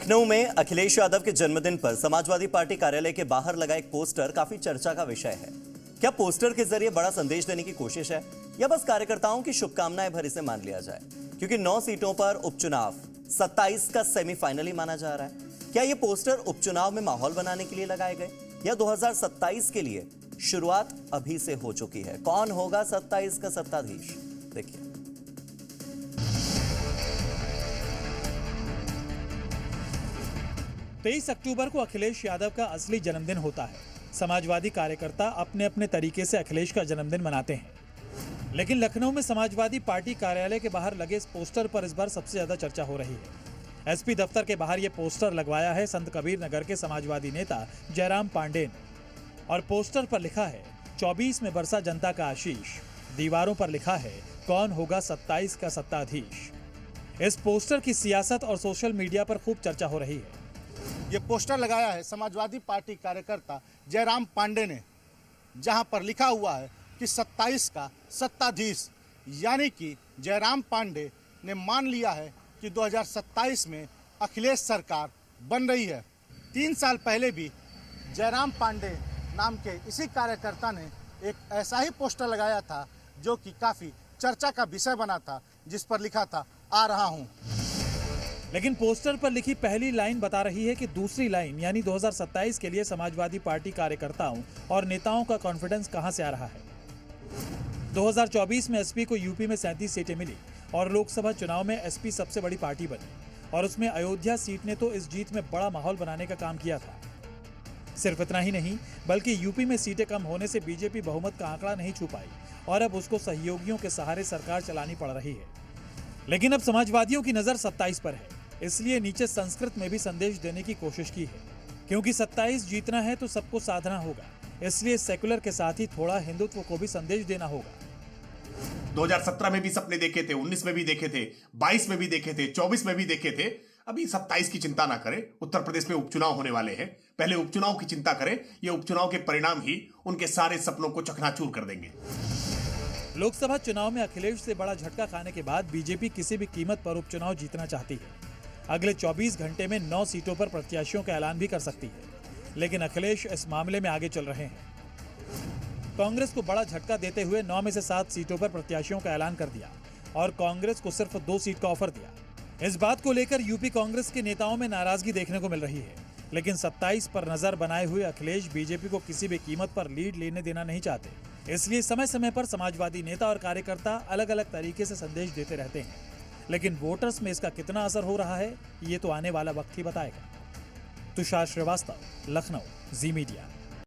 लखनऊ में अखिलेश यादव के जन्मदिन पर समाजवादी पार्टी कार्यालय के बाहर लगा एक पोस्टर काफी चर्चा का विषय है। क्या पोस्टर के जरिए बड़ा संदेश देने की कोशिश है या बस कार्यकर्ताओं की शुभकामनाएं भर इसे मान लिया जाए? क्योंकि 9 सीटों पर उपचुनाव 27 का सेमीफाइनल ही माना जा रहा है। क्या ये पोस्टर उपचुनाव में माहौल बनाने के लिए लगाए गए या 2027 के लिए शुरुआत अभी से हो चुकी है? कौन होगा 27 का सत्ताधीश? देखिए। 23 अक्टूबर को अखिलेश यादव का असली जन्मदिन होता है। समाजवादी कार्यकर्ता अपने अपने तरीके से अखिलेश का जन्मदिन मनाते हैं, लेकिन लखनऊ में समाजवादी पार्टी कार्यालय के बाहर लगे इस पोस्टर पर इस बार सबसे ज्यादा चर्चा हो रही है। एसपी दफ्तर के बाहर ये पोस्टर लगवाया है संत कबीर नगर के समाजवादी नेता जयराम पांडे ने, और पोस्टर पर लिखा है 24 में बरसा जनता का आशीष। दीवारों पर लिखा है कौन होगा 27 का सत्ताधीश। इस पोस्टर की सियासत और सोशल मीडिया पर खूब चर्चा हो रही है। ये पोस्टर लगाया है समाजवादी पार्टी कार्यकर्ता जयराम पांडे ने, जहां पर लिखा हुआ है कि 27 का सत्ताधीश, यानी कि जयराम पांडे ने मान लिया है कि 2027 में अखिलेश सरकार बन रही है। 3 साल पहले भी जयराम पांडे नाम के इसी कार्यकर्ता ने एक ऐसा ही पोस्टर लगाया था जो कि काफ़ी चर्चा का विषय बना था, जिस पर लिखा था आ रहा हूँ। लेकिन पोस्टर पर लिखी पहली लाइन बता रही है कि दूसरी लाइन यानी 2027 के लिए समाजवादी पार्टी कार्यकर्ताओं और नेताओं का कॉन्फिडेंस कहां से आ रहा है। 2024 में एसपी को यूपी में 37 सीटें मिली और लोकसभा चुनाव में एसपी सबसे बड़ी पार्टी बनी, और उसमें अयोध्या सीट ने तो इस जीत में बड़ा माहौल बनाने का काम किया था। सिर्फ इतना ही नहीं, बल्कि यूपी में सीटें कम होने से बीजेपी बहुमत का आंकड़ा नहीं छू पाई और अब उसको सहयोगियों के सहारे सरकार चलानी पड़ रही है। लेकिन अब समाजवादियों की नजर 27 पर है, इसलिए नीचे संस्कृत में भी संदेश देने की कोशिश की है। क्योंकि 27 जीतना है तो सबको साधना होगा, इसलिए सेकुलर के साथ ही थोड़ा हिंदुत्व को भी संदेश देना होगा। 2017 में भी सपने देखे थे, 19 में भी देखे थे, 22 में भी देखे थे, 24 में भी देखे थे। अभी 27 की चिंता ना करें। उत्तर प्रदेश में उपचुनाव होने वाले हैं, पहले उपचुनाव की चिंता करें। ये उपचुनाव के परिणाम ही उनके सारे सपनों को चकनाचूर कर देंगे। लोकसभा चुनाव में अखिलेश से बड़ा झटका खाने के बाद बीजेपी किसी भी कीमत पर उपचुनाव जीतना चाहती है। अगले 24 घंटे में 9 सीटों पर प्रत्याशियों का ऐलान भी कर सकती है, लेकिन अखिलेश इस मामले में आगे चल रहे हैं। कांग्रेस को बड़ा झटका देते हुए 9 में से 7 सीटों पर प्रत्याशियों का ऐलान कर दिया और कांग्रेस को सिर्फ 2 सीट का ऑफर दिया। इस बात को लेकर यूपी कांग्रेस के नेताओं में नाराजगी देखने को मिल रही है, लेकिन 27 पर नजर बनाए हुए अखिलेश बीजेपी को किसी भी कीमत पर लीड लेने देना नहीं चाहते, इसलिए समय समय पर समाजवादी नेता और कार्यकर्ता अलग अलग तरीके से संदेश देते रहते हैं। लेकिन वोटर्स में इसका कितना असर हो रहा है, ये तो आने वाला वक्त ही बताएगा। तुषार श्रीवास्तव, लखनऊ, जी मीडिया।